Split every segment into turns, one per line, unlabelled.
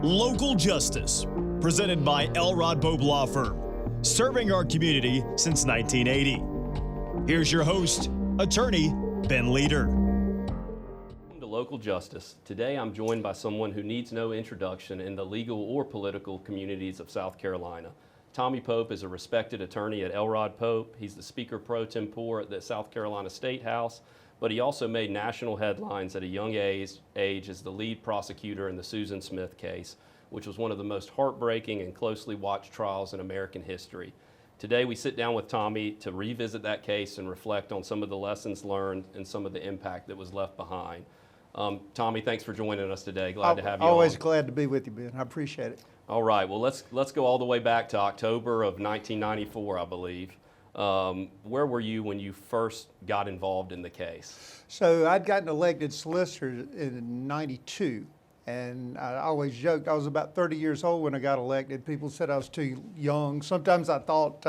Local Justice, presented by Elrod Law Firm, serving our community since 1980. Here's your host, attorney Ben Leader.
Welcome to Local Justice. Today I'm joined by someone who needs no introduction in the legal or political communities of South Carolina. Tommy Pope is a respected attorney at Elrod Pope. He's the Speaker Pro Tempore at the South Carolina State House, but he also made national headlines at a young age as the lead prosecutor in the Susan Smith case, which was one of the most heartbreaking and closely watched trials in American history. Today we sit down with Tommy to revisit that case and reflect on some of the lessons learned and some of the impact that was left behind. Tommy, thanks for joining us today. Glad to have you
Always
on.
glad to be with you, Ben. I appreciate it.
All right, well let's go all the way back to October of 1994, I believe. Where were you when you first got involved in the case?
So I'd gotten elected solicitor in '92, and I always joked I was about 30 years old when I got elected. People said I was too young. Sometimes I thought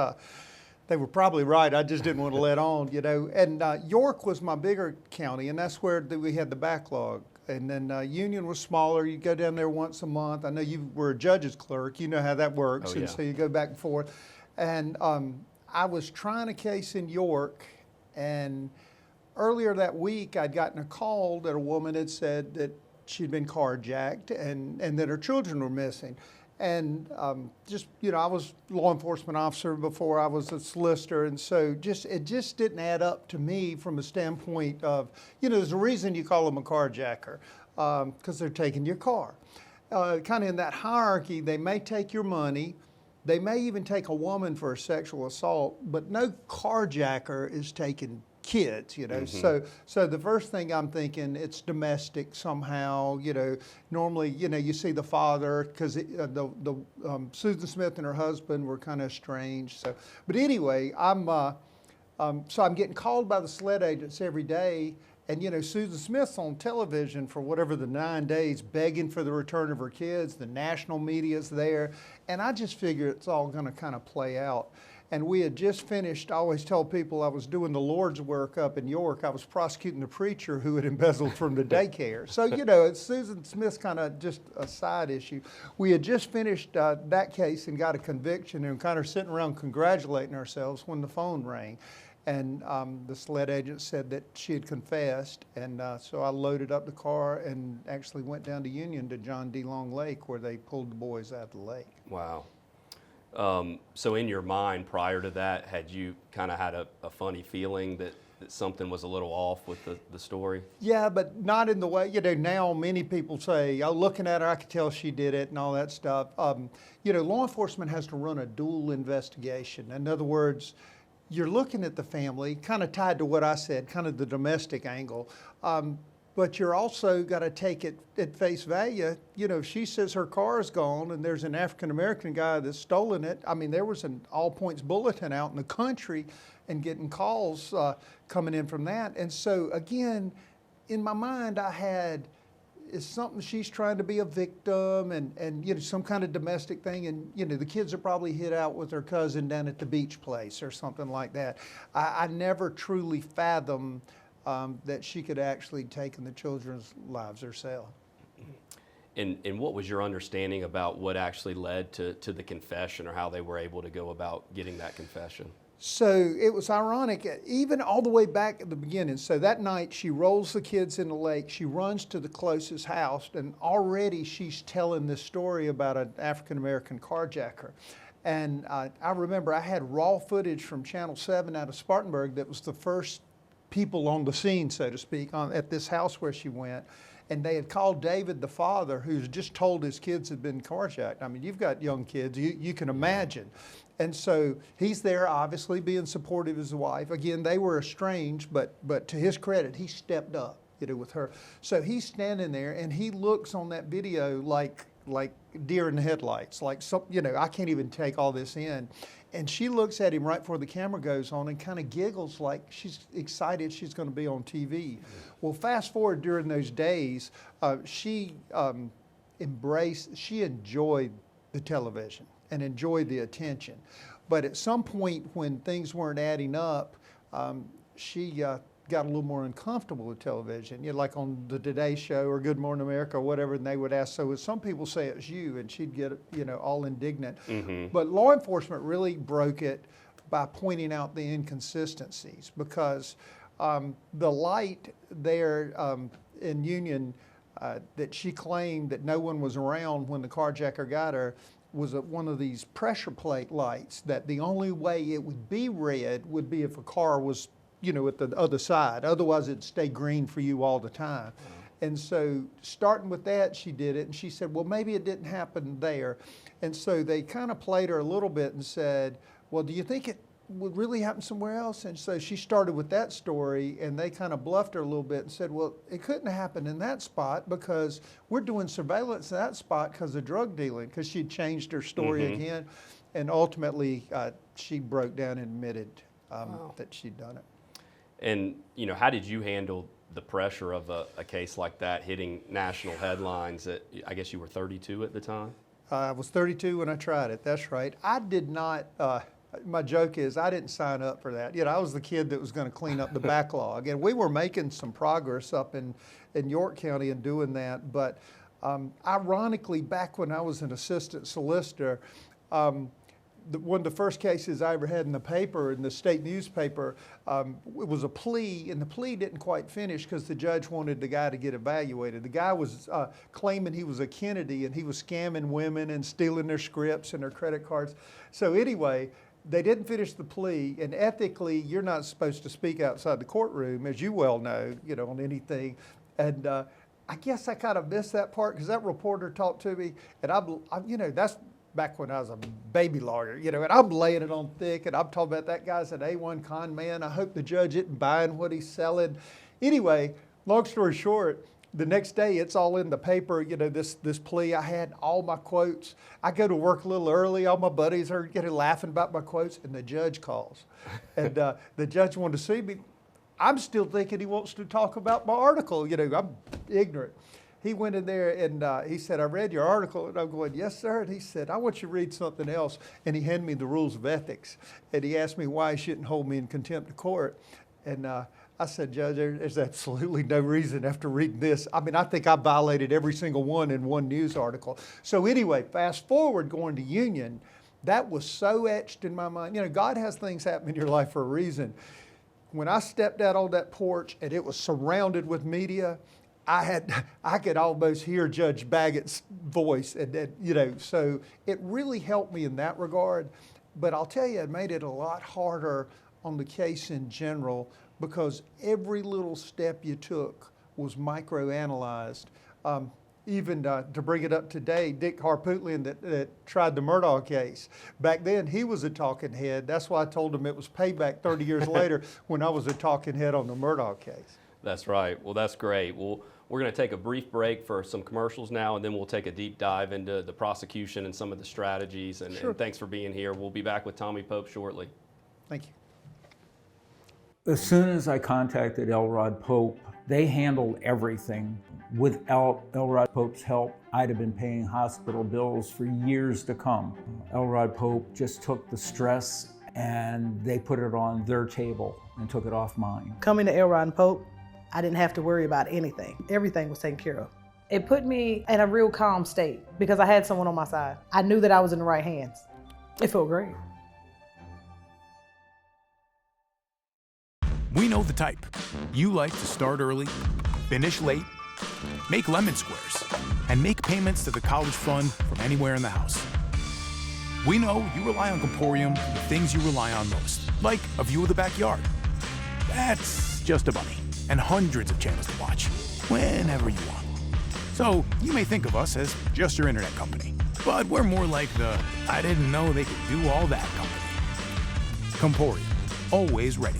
they were probably right. I just didn't want to let on, you know. And York was my bigger county, and that's where we had the backlog. And then Union was smaller. You go down there once a month. I know you were a judge's clerk. You know how that works.
Oh, yeah.
And so you go back and forth. And I was trying a case in York, and earlier that week I'd gotten a call that a woman had said that she'd been carjacked and that her children were missing. And just, you know, I was a law enforcement officer before I was a solicitor, and so it just didn't add up to me from a standpoint of, you know, there's a reason you call them a carjacker, because they're taking your car. Kind of in that hierarchy, they may take your money, they may even take a woman for a sexual assault, but no carjacker is taking kids, you know.
Mm-hmm.
So the first thing I'm thinking, it's domestic somehow, you know. Normally, you know, you see the father, because Susan Smith and her husband were kind of estranged. So, but anyway, so I'm getting called by the sled agents every day. And, you know, Susan Smith's on television for whatever the 9 days begging for the return of her kids. The national media's there. And I just figure it's all going to kind of play out. And we had just finished, I always tell people I was doing the Lord's work up in York. I was prosecuting the preacher who had embezzled from the daycare. So, you know, it's Susan Smith's kind of just a side issue. We had just finished that case and got a conviction and kind of sitting around congratulating ourselves when the phone rang. And the sled agent said that she had confessed, and so I loaded up the car and actually went down to Union to John D. Long Lake, where they pulled the boys out of the lake.
Wow. So in your mind prior to that, had you kind of had a funny feeling that something was a little off with the story?
Yeah, but not in the way, you know, now many people say, oh, looking at her, I could tell she did it and all that stuff. You know, law enforcement has to run a dual investigation. In other words, you're looking at the family, kind of tied to what I said, kind of the domestic angle. But you're also got to take it at face value. You know, if she says her car is gone and there's an African-American guy that's stolen it, I mean, there was an all-points bulletin out in the country and getting calls coming in from that. And so, again, in my mind, I had, is something she's trying to be a victim and you know, some kind of domestic thing, and you know, the kids are probably hid out with her cousin down at the beach place or something like that. I never truly fathomed that she could actually taken the children's lives herself.
And what was your understanding about what actually led to the confession, or how they were able to go about getting that confession?
So it was ironic, even all the way back at the beginning. So that night she rolls the kids in the lake, she runs to the closest house, and already she's telling this story about an African-American carjacker. And I remember I had raw footage from Channel 7 out of Spartanburg that was the first people on the scene, so to speak, at this house where she went. And they had called David, the father, who's just told his kids had been carjacked. I mean, you've got young kids, you can imagine. And so he's there, obviously, being supportive of his wife. Again, they were estranged, but to his credit, he stepped up, you know, with her. So he's standing there, and he looks on that video like deer in the headlights, like some, you know, I can't even take all this in. And she looks at him right before the camera goes on and kind of giggles like she's excited she's going to be on TV. Well, fast forward during those days, she enjoyed the television and enjoyed the attention. But at some point when things weren't adding up, she got a little more uncomfortable with television. You know, like on the Today Show or Good Morning America or whatever, and they would ask, so some people say it's you, and she'd get, you know, all indignant. But law enforcement really broke it by pointing out the inconsistencies, because the light there in Union that she claimed that no one was around when the carjacker got her was one of these pressure plate lights that the only way it would be red would be if a car was, you know, at the other side. Otherwise, it'd stay green for you all the time. And so starting with that, she did it, and she said, well, maybe it didn't happen there. And so they kind of played her a little bit and said, well, do you think it would really happen somewhere else? And so she started with that story, and they kind of bluffed her a little bit and said, well, it couldn't happen in that spot because we're doing surveillance in that spot because of drug dealing, because she'd changed her story again. And ultimately, she broke down and admitted that she'd done it.
And, you know, how did you handle the pressure of a case like that hitting national headlines? I guess you were 32 at the time?
I was 32 when I tried it, that's right. I did not, my joke is I didn't sign up for that. You know, I was the kid that was going to clean up the backlog. And we were making some progress up in York County in doing that. But ironically, back when I was an assistant solicitor, one of the first cases I ever had in the paper, in the state newspaper, it was a plea, and the plea didn't quite finish because the judge wanted the guy to get evaluated. The guy was claiming he was a Kennedy, and he was scamming women and stealing their scripts and their credit cards. So anyway, they didn't finish the plea, and ethically, you're not supposed to speak outside the courtroom, as you well know, you know, on anything. And I guess I kind of missed that part because that reporter talked to me, and I you know, that's back when I was a baby lawyer, you know, and I'm laying it on thick, and I'm talking about that guy's an A1 con man. I hope the judge isn't buying what he's selling. Anyway, long story short, the next day it's all in the paper, you know, this plea. I had all my quotes. I go to work a little early. All my buddies are laughing about my quotes, and the judge calls. And the judge wanted to see me. I'm still thinking he wants to talk about my article. You know, I'm ignorant. He went in there and he said, I read your article. And I'm going, yes, sir. And he said, I want you to read something else. And he handed me the rules of ethics. And he asked me why he shouldn't hold me in contempt of court. And I said, Judge, there's absolutely no reason after reading this. I mean, I think I violated every single one in one news article. So anyway, fast forward going to Union, that was so etched in my mind. You know, God has things happen in your life for a reason. When I stepped out on that porch and it was surrounded with media, I could almost hear Judge Baggett's voice, and you know, so it really helped me in that regard. But I'll tell you, it made it a lot harder on the case in general because every little step you took was microanalyzed. Even to bring it up today, Dick Harpootlian that tried the Murdaugh case. Back then, he was a talking head. That's why I told him it was payback 30 years later when I was a talking head on the Murdaugh case.
That's right. Well, that's great. Well, we're going to take a brief break for some commercials now, and then we'll take a deep dive into the prosecution and some of the strategies. And,
Sure.
And thanks for being here. We'll be back with Tommy Pope shortly.
Thank you.
As soon as I contacted Elrod Pope, they handled everything. Without Elrod Pope's help, I'd have been paying hospital bills for years to come. Elrod Pope just took the stress and they put it on their table and took it off mine.
Coming to Elrod Pope, I didn't have to worry about anything. Everything was taken care of. It put me in a real calm state because I had someone on my side. I knew that I was in the right hands. It felt great.
We know the type. You like to start early, finish late, make lemon squares, and make payments to the college fund from anywhere in the house. We know you rely on Comporium for the things you rely on most, like a view of the backyard. That's just a bunny, and hundreds of channels to watch, whenever you want. So you may think of us as just your internet company, but we're more like the I didn't know they could do all that company. Comporium, always ready.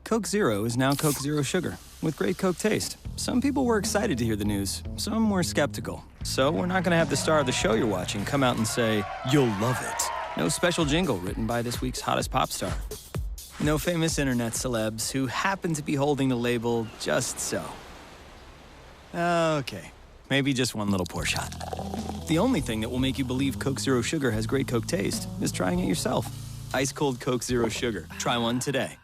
Coke Zero is now Coke Zero Sugar, with great Coke taste. Some people were excited to hear the news, some were skeptical. So we're not gonna have the star of the show you're watching come out and say, you'll love it. No special jingle written by this week's hottest pop star. No famous internet celebs who happen to be holding the label just so. Okay, maybe just one little pour shot. The only thing that will make you believe Coke Zero Sugar has great Coke taste is trying it yourself. Ice cold Coke Zero Sugar. Try one today.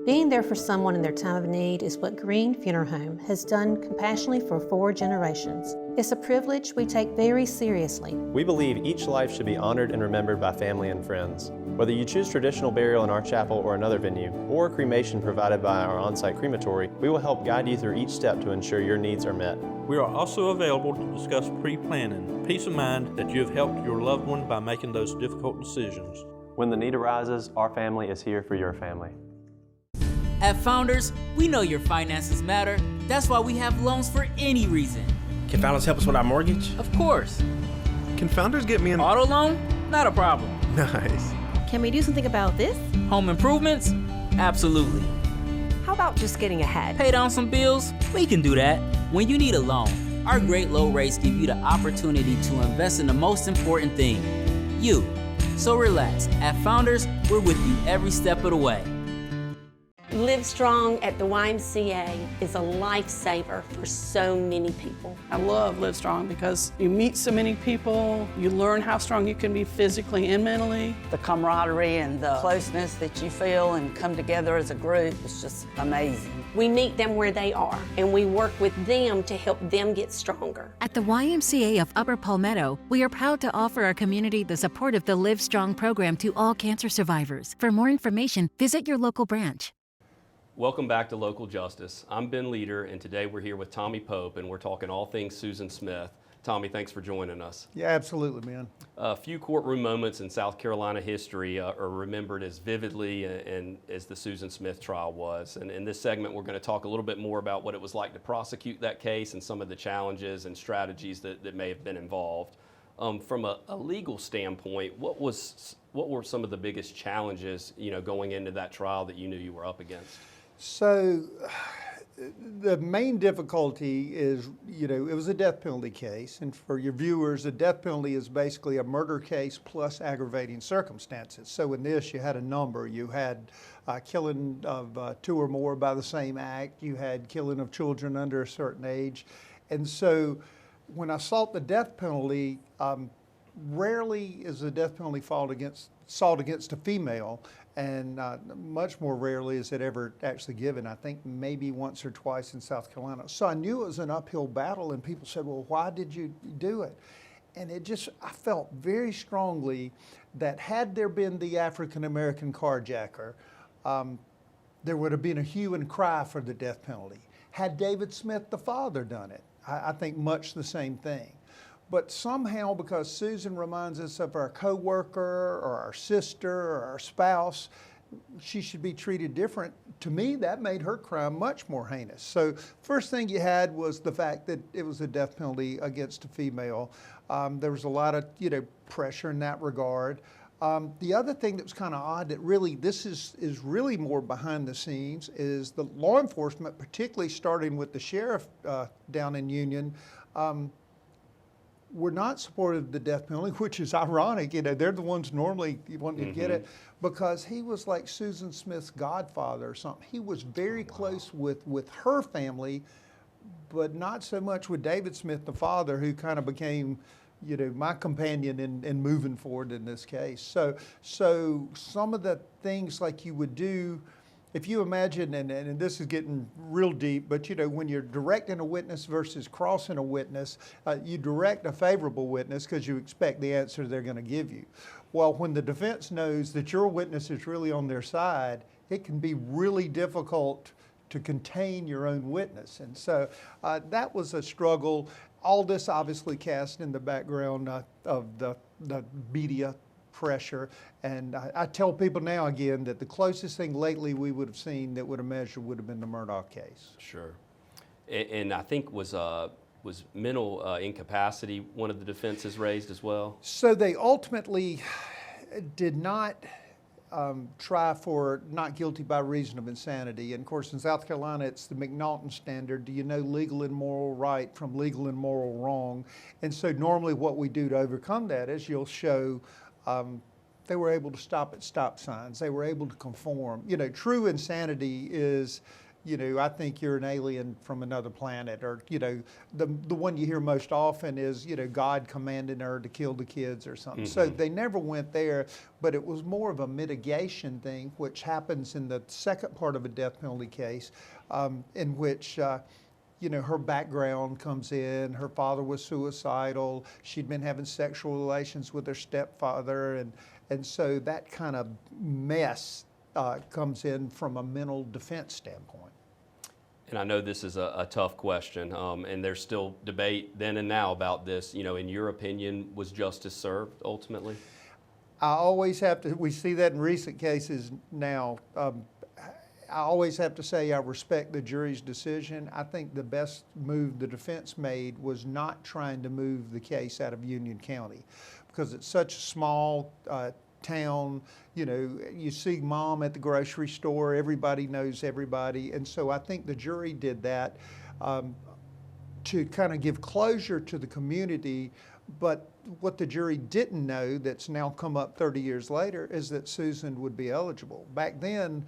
Being there for someone in their time of need is what Green Funeral Home has done compassionately for 4 generations. It's a privilege we take very seriously.
We believe each life should be honored and remembered by family and friends. Whether you choose traditional burial in our chapel or another venue, or cremation provided by our on-site crematory, we will help guide you through each step to ensure your needs are met.
We are also available to discuss pre-planning. Peace of mind that you have helped your loved one by making those difficult decisions.
When the need arises, our family is here for your family.
At Founders, we know your finances matter. That's why we have loans for any reason.
Can Founders help us with our mortgage?
Of course.
Can Founders get me an
auto loan? Not a problem.
Nice.
Can we do something about this?
Home improvements? Absolutely.
How about just getting ahead?
Pay down some bills? We can do that. When you need a loan, our great low rates give you the opportunity to invest in the most important thing, you. So relax. At Founders, we're with you every step of the way.
Live Strong at the YMCA is a lifesaver for so many people.
I love Live Strong because you meet so many people, you learn how strong you can be physically and mentally.
The camaraderie and the closeness that you feel and come together as a group is just amazing.
We meet them where they are and we work with them to help them get stronger.
At the YMCA of Upper Palmetto, we are proud to offer our community the support of the Live Strong program to all cancer survivors. For more information, visit your local branch.
Welcome back to Local Justice. I'm Ben Leader, and today we're here with Tommy Pope, and we're talking all things Susan Smith. Tommy, thanks for joining us.
Yeah, absolutely, man.
A few courtroom moments in South Carolina history are remembered as vividly and as the Susan Smith trial was. And in this segment, we're going to talk a little bit more about what it was like to prosecute that case and some of the challenges and strategies that may have been involved. From a legal standpoint, what were some of the biggest challenges, going into that trial that you knew you were up against?
So the main difficulty is, it was a death penalty case. And for your viewers, a death penalty is basically a murder case plus aggravating circumstances. So in this, you had a number. You had killing of 2 or more by the same act. You had killing of children under a certain age. And so when I sought the death penalty, rarely is the death penalty sought against a female. And much more rarely is it ever actually given. I think maybe once or twice in South Carolina. So I knew it was an uphill battle, and people said, well, why did you do it? And I felt very strongly that had there been the African-American carjacker, there would have been a hue and cry for the death penalty. Had David Smith, the father, done it, I think much the same thing. But somehow, because Susan reminds us of our coworker or our sister or our spouse, she should be treated different. To me, that made her crime much more heinous. So first thing you had was the fact that it was a death penalty against a female. There was a lot of pressure in that regard. The other thing that was kind of odd that really, this is really more behind the scenes, is the law enforcement, particularly starting with the sheriff down in Union, were not supportive of the death penalty, which is ironic. They're the ones normally wanting to get it, because he was like Susan Smith's godfather or something. He was very close with her family, but not so much with David Smith, the father, who kind of became, my companion in moving forward in this case. So some of the things like you would do, if you imagine, and this is getting real deep, but when you're directing a witness versus crossing a witness, you direct a favorable witness because you expect the answer they're going to give you. Well, when the defense knows that your witness is really on their side, it can be really difficult to contain your own witness. And so that was a struggle. All this obviously cast in the background of the media pressure. And I tell people now again that the closest thing lately we would have seen that would have measured would have been the Murdaugh case.
Sure. And I think was mental incapacity one of the defenses raised as well? So
they ultimately did not try for not guilty by reason of insanity. And of course in South Carolina it's the McNaughton standard. Do you know legal and moral right from legal and moral wrong? And so normally what we do to overcome that is you'll show they were able to stop at stop signs. They were able to conform. True insanity is I think you're an alien from another planet, or, the one you hear most often is, God commanding her to kill the kids or something. So they never went there, but it was more of a mitigation thing, which happens in the second part of a death penalty case, in which, her background comes in. Her father was suicidal. She'd been having sexual relations with her stepfather, and so that kind of mess comes in from a mental defense standpoint.
And I know this is a tough question, and there's still debate then and now about this. In your opinion, was justice served ultimately?
I always have to, we see that in recent cases now. I always have to say I respect the jury's decision. I think the best move the defense made was not trying to move the case out of Union County, because it's such a small town. You see mom at the grocery store, everybody knows everybody. And so I think the jury did that to kind of give closure to the community. But what the jury didn't know, that's now come up 30 years later, is that Susan would be eligible. Back then,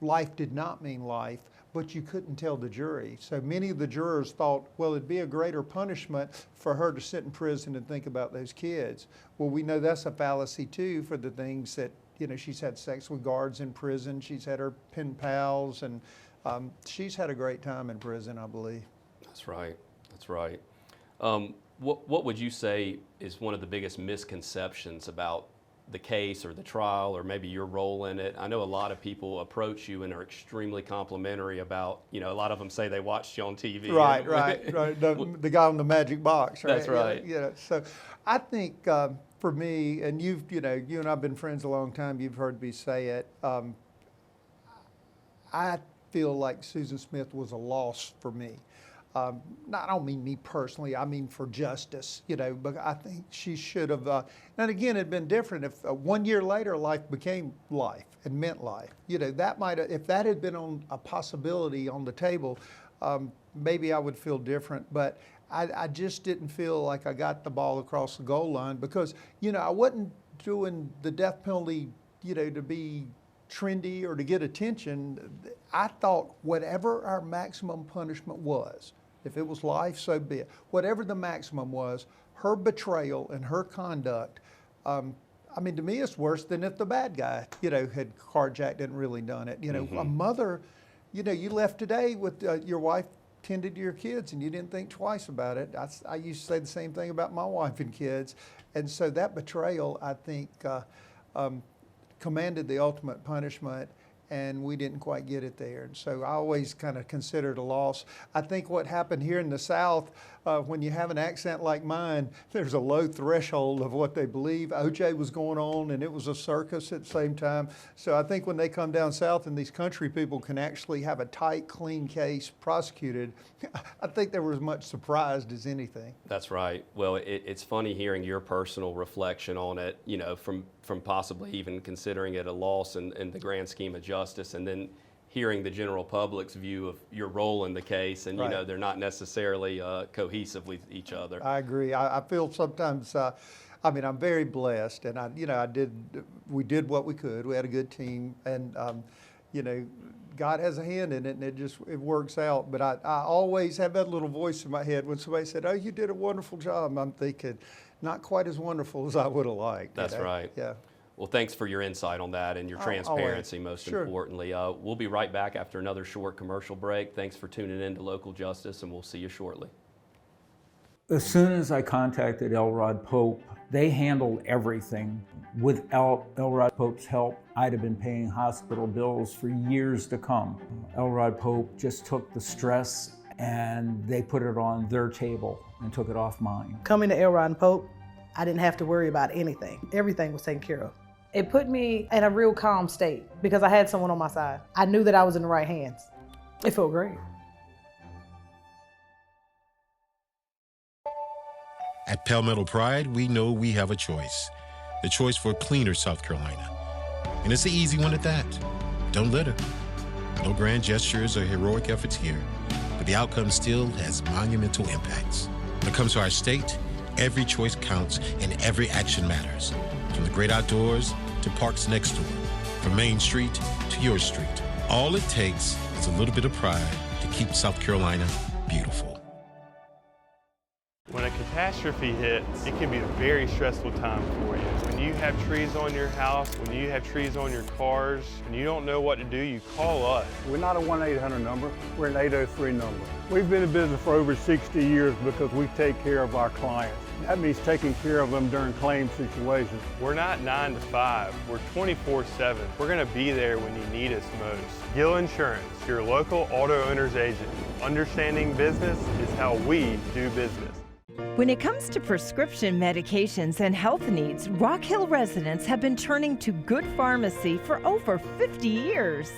life did not mean life, but you couldn't tell the jury. So many of the jurors thought, well, it'd be a greater punishment for her to sit in prison and think about those kids. Well, we know that's a fallacy too, for the things that, she's had sex with guards in prison, she's had her pen pals, and she's had a great time in prison, I believe.
That's right, that's right. What would you say is one of the biggest misconceptions about the case or the trial, or maybe your role in it? I know a lot of people approach you and are extremely complimentary about, a lot of them say they watched you on TV.
Right. The guy on the magic box, right?
That's right.
So I think for me, and you and I have been friends a long time, you've heard me say it, I feel like Susan Smith was a loss for me. I don't mean me personally, I mean for justice, but I think she should have, and again, it'd been different if 1 year later life became life and meant life. That might have, if that had been on a possibility on the table, maybe I would feel different, but I just didn't feel like I got the ball across the goal line, because, I wasn't doing the death penalty, to be trendy or to get attention. I thought whatever our maximum punishment was, if it was life, so be it. Whatever the maximum was, her betrayal and her conduct, to me it's worse than if the bad guy, had carjacked and really done it. A mother, you left today with your wife tended to your kids and you didn't think twice about it. I used to say the same thing about my wife and kids. And so that betrayal, I think, commanded the ultimate punishment, and we didn't quite get it there. And so I always kind of considered a loss. I think what happened here in the South, when you have an accent like mine, there's a low threshold of what they believe. OJ was going on, and it was a circus at the same time. So I think when they come down South and these country people can actually have a tight, clean case prosecuted, I think they were as much surprised as anything.
That's right. Well, it's funny hearing your personal reflection on it, from possibly even considering it a loss in the grand scheme of justice, and then hearing the general public's view of your role in the case, and
right.
They're not necessarily cohesive with each other.
I agree. I feel sometimes, I'm very blessed, and we did what we could. We had a good team, and God has a hand in it, and it works out. But I always have that little voice in my head when somebody said, "Oh, you did a wonderful job." I'm thinking, not quite as wonderful as I would have liked.
That's right.
Yeah.
Well, thanks for your insight on that and your transparency, most importantly. We'll be right back after another short commercial break. Thanks for tuning in to Local Justice, and we'll see you shortly.
As soon as I contacted Elrod Pope, they handled everything. Without Elrod Pope's help, I'd have been paying hospital bills for years to come. Elrod Pope just took the stress and they put it on their table and took it off mine.
Coming to Elrod Pope, I didn't have to worry about anything. Everything was taken care of. It put me in a real calm state because I had someone on my side. I knew that I was in the right hands. It felt great.
At Palmetto Pride, we know we have a choice. The choice for a cleaner South Carolina. And it's an easy one at that. Don't litter. No grand gestures or heroic efforts here, but the outcome still has monumental impacts. When it comes to our state, every choice counts and every action matters. From the great outdoors to parks next door, from Main Street to your street. All it takes is a little bit of pride to keep South Carolina beautiful.
When a catastrophe hits, it can be a very stressful time for you. When you have trees on your house, when you have trees on your cars, and you don't know what to do, you call us.
We're not a 1-800 number, we're an 803 number. We've been in business for over 60 years because we take care of our clients. That means taking care of them during claim situations.
We're not 9 to 5, we're 24/7. We're gonna be there when you need us most. Gill Insurance, your local auto owner's agent. Understanding business is how we do business.
When it comes to prescription medications and health needs, Rock Hill residents have been turning to Good Pharmacy for over 50 years.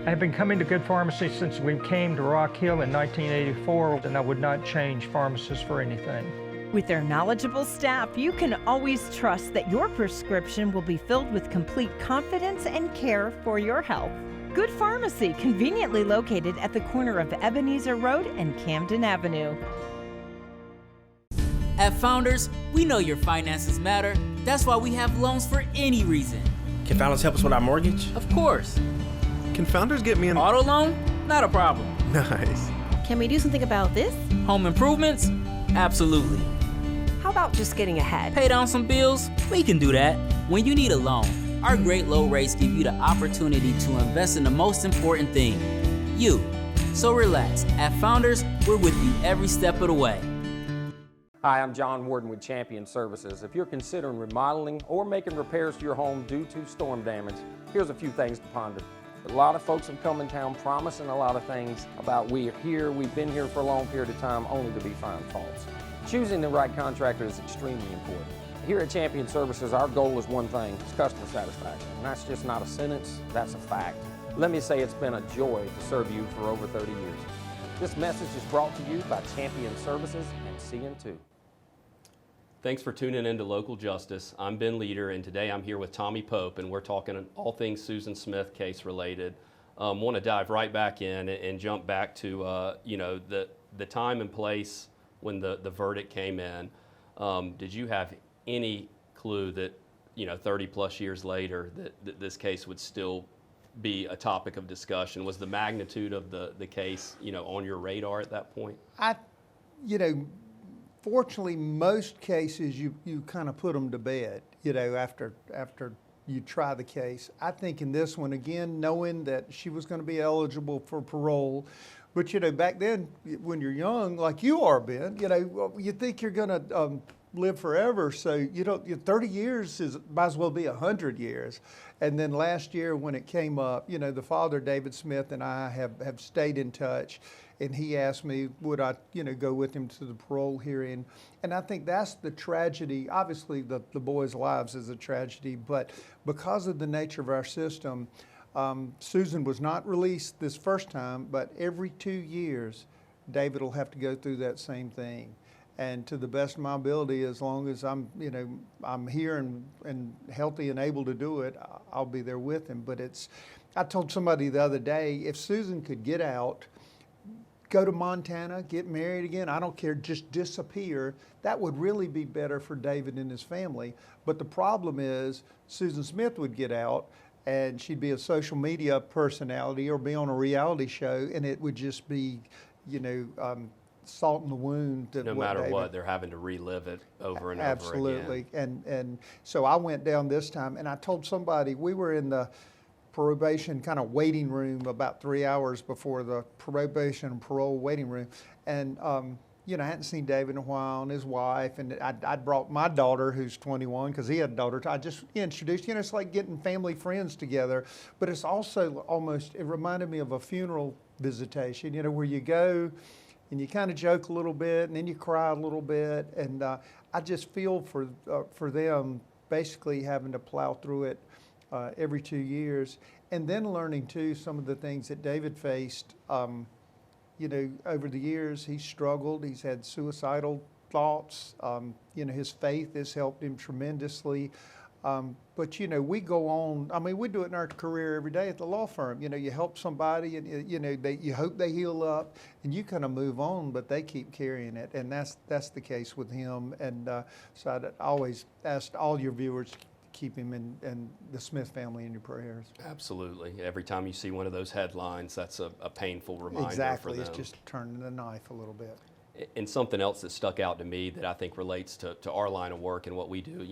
I've been coming to Good Pharmacy since we came to Rock Hill in 1984, and I would not change pharmacists for anything.
With their knowledgeable staff, you can always trust that your prescription will be filled with complete confidence and care for your health. Good Pharmacy, conveniently located at the corner of Ebenezer Road and Camden Avenue.
At Founders, we know your finances matter. That's why we have loans for any reason.
Can Founders help us with our mortgage?
Of course.
Can Founders get me an
auto loan? Not a problem.
Nice.
Can we do something about this?
Home improvements? Absolutely.
How about just getting ahead?
Pay down some bills? We can do that. When you need a loan, our great low rates give you the opportunity to invest in the most important thing, you. So relax. At Founders, we're with you every step of the way.
Hi, I'm John Warden with Champion Services. If you're considering remodeling or making repairs to your home due to storm damage, here's a few things to ponder. A lot of folks have come in town promising a lot of things about we've been here for a long period of time, only to be found faults. Choosing the right contractor is extremely important. Here at Champion Services, our goal is one thing, it's customer satisfaction. And that's just not a sentence, that's a fact. Let me say it's been a joy to serve you for over 30 years. This message is brought to you by Champion Services and CN2.
Thanks for tuning in to Local Justice. I'm Ben Leader, and today I'm here with Tommy Pope, and we're talking all things Susan Smith case related. Want to dive right back in and jump back to the time and place when the verdict came in. Did you have any clue that 30 plus years later that this case would still be a topic of discussion? Was the magnitude of the case on your radar at that point?
Fortunately, most cases you kind of put them to bed, after you try the case. I think in this one, again, knowing that she was going to be eligible for parole, but back then when you're young, like you are, Ben, you think you're going to live forever. So 30 years might as well be 100 years. And then last year when it came up, the father, David Smith, and I have stayed in touch. And he asked me, would I, go with him to the parole hearing? And I think that's the tragedy. Obviously, the boys' lives is a tragedy, but because of the nature of our system, Susan was not released this first time, but every 2 years, David will have to go through that same thing. And to the best of my ability, as long as I'm here and healthy and able to do it, I'll be there with him. But I told somebody the other day, if Susan could get out, go to Montana, get married again, I don't care, just disappear, that would really be better for David and his family. But the problem is Susan Smith would get out and she'd be a social media personality or be on a reality show, and it would just be, salt in the wound.
No matter what, they're having to relive it over and over again.
Absolutely. And so I went down this time and I told somebody, we were in the probation kind of waiting room about 3 hours before the probation and parole waiting room. And, I hadn't seen David in a while and his wife. And I'd brought my daughter, who's 21, because he had a daughter. I just introduced, it's like getting family friends together. But it's also it reminded me of a funeral visitation, where you go and you kind of joke a little bit and then you cry a little bit. And I just feel for them basically having to plow through it every 2 years, and then learning too some of the things that David faced. Over the years, he's struggled. He's had suicidal thoughts. His faith has helped him tremendously. But we go on. I mean, we do it in our career every day at the law firm. You help somebody, and you hope they heal up, and you kind of move on, but they keep carrying it, and that's the case with him. And so I always asked all your viewers, keep him and the Smith family in your prayers.
Absolutely. Every time you see one of those headlines, that's a painful reminder
Exactly.
for them.
It's just turning the knife a little bit.
And something else that stuck out to me that I think relates to our line of work and what we do,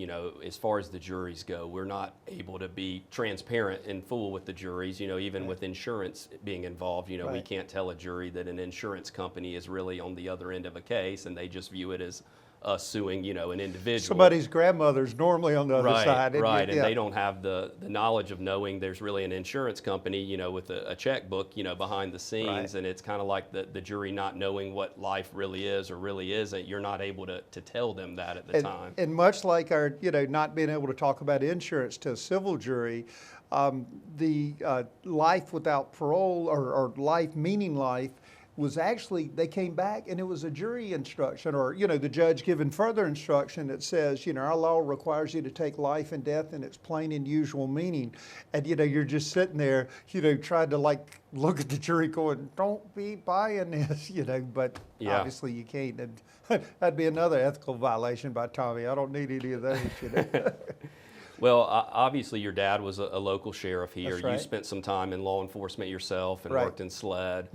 as far as the juries go, we're not able to be transparent and full with the juries, even with insurance being involved, we
Right.
can't tell a jury that an insurance company is really on the other end of a case and they just view it as us suing, an individual.
Somebody's grandmother's normally on the other
Right,
side.
right, and
yeah.
they don't have the knowledge of knowing there's really an insurance company, with a checkbook, behind the scenes,
Right.
and it's kind of like the jury not knowing what life really is or really isn't. You're not able to tell them that at the time.
And much like our, not being able to talk about insurance to a civil jury, the life without parole or life meaning life was actually, they came back and it was a jury instruction or, the judge giving further instruction that says, our law requires you to take life and death in its plain and usual meaning. And, you're just sitting there, trying to look at the jury going, don't be buying this, but
Yeah.
obviously you can't. And that'd be another ethical violation by Tommy. I don't need any of those,
Well, obviously your dad was a local sheriff here.
That's right.
You spent some time in law enforcement yourself and
Right.
worked in SLED.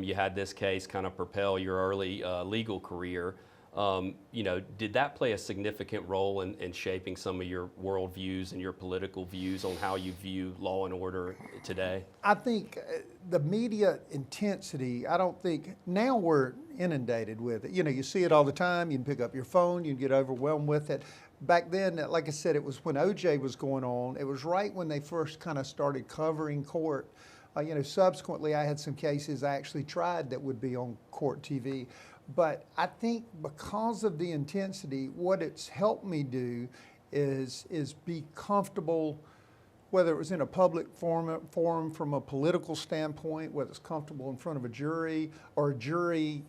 You had this case kind of propel your early legal career. Did that play a significant role in shaping some of your worldviews and your political views on how you view law and order today?
I think the media intensity, I don't think, now we're inundated with it. You see it all the time. You can pick up your phone, you can get overwhelmed with it. Back then, like I said, it was when OJ was going on. It was right when they first kind of started covering court. Subsequently, I had some cases I actually tried that would be on court TV. But I think because of the intensity, what it's helped me do is be comfortable, whether it was in a public forum from a political standpoint, whether it's comfortable in front of a jury or a jury,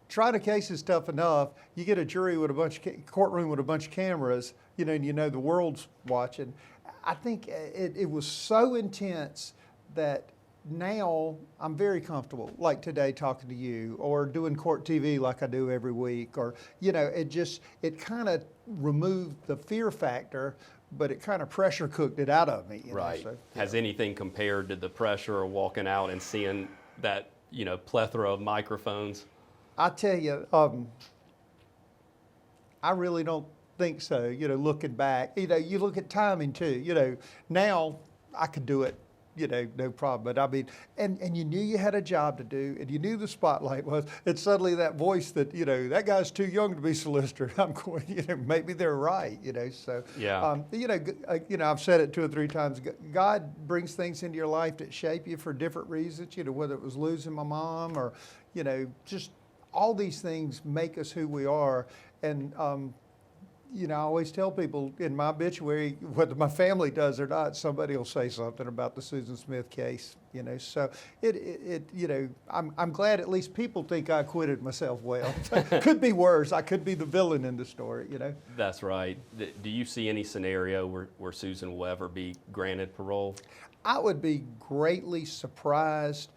trying a case is tough enough. You get a jury with courtroom with a bunch of cameras, and the world's watching. I think it was so intense that now I'm very comfortable, like today talking to you, or doing court TV like I do every week, or, it kind of removed the fear factor, but it kind of pressure cooked it out of me.
Right.
So,
Has anything compared to the pressure of walking out and seeing that, plethora of microphones?
I tell you, I really don't think so. Looking back, you look at timing too. Now I could do it, no problem. But I mean, and you knew you had a job to do, and you knew the spotlight was, and suddenly that voice that, that guy's too young to be solicitor. I'm going, maybe they're right, So,
yeah.
I've said it 2 or 3 times. God brings things into your life that shape you for different reasons, whether it was losing my mom or, just all these things make us who we are. And, I always tell people in my obituary, whether my family does or not, somebody will say something about the Susan Smith case, So I'm glad at least people think I acquitted myself well. Could be worse. I could be the villain in the story,
That's right. Do you see any scenario where Susan will ever be granted parole?
I would be greatly surprised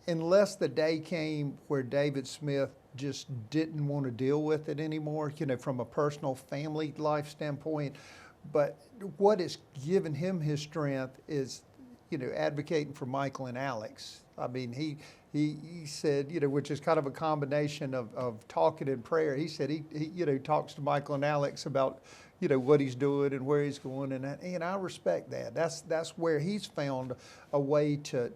unless the day came where David Smith just didn't want to deal with it anymore, from a personal family life standpoint. But what has given him his strength is, advocating for Michael and Alex. I mean, he said, which is kind of a combination of talking and prayer. He said he talks to Michael and Alex about, what he's doing and where he's going, and I respect that. That's where he's found a way to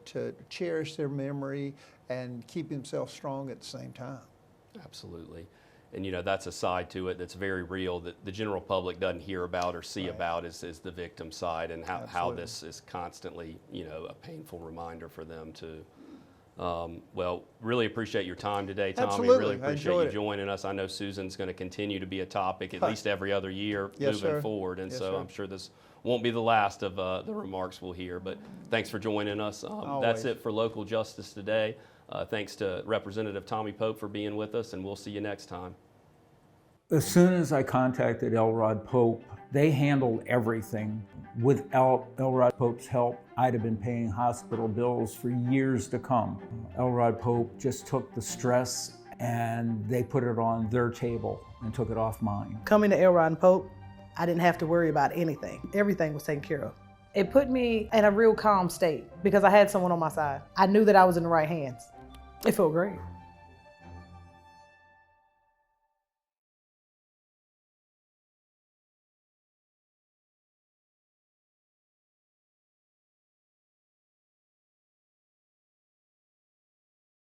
cherish their memory and keep himself strong at the same time.
Absolutely. And that's a side to it that's very real that the general public doesn't hear about or see about is the victim side, and how this is constantly, a painful reminder for them too. Well, really appreciate your time today, Tommy.
Absolutely.
Really appreciate you joining us. I know Susan's going to continue to be a topic at least every other year moving forward, and so I'm sure this won't be the last of the remarks we'll hear, but thanks for joining us. That's it for Local Justice today. Thanks to Representative Tommy Pope for being with us, and we'll see you next time.
As soon as I contacted Elrod Pope, they handled everything. Without Elrod Pope's help, I'd have been paying hospital bills for years to come. Elrod Pope just took the stress and they put it on their table and took it off mine.
Coming to Elrod Pope, I didn't have to worry about anything. Everything was taken care of. It put me in a real calm state because I had someone on my side. I knew that I was in the right hands. It felt great.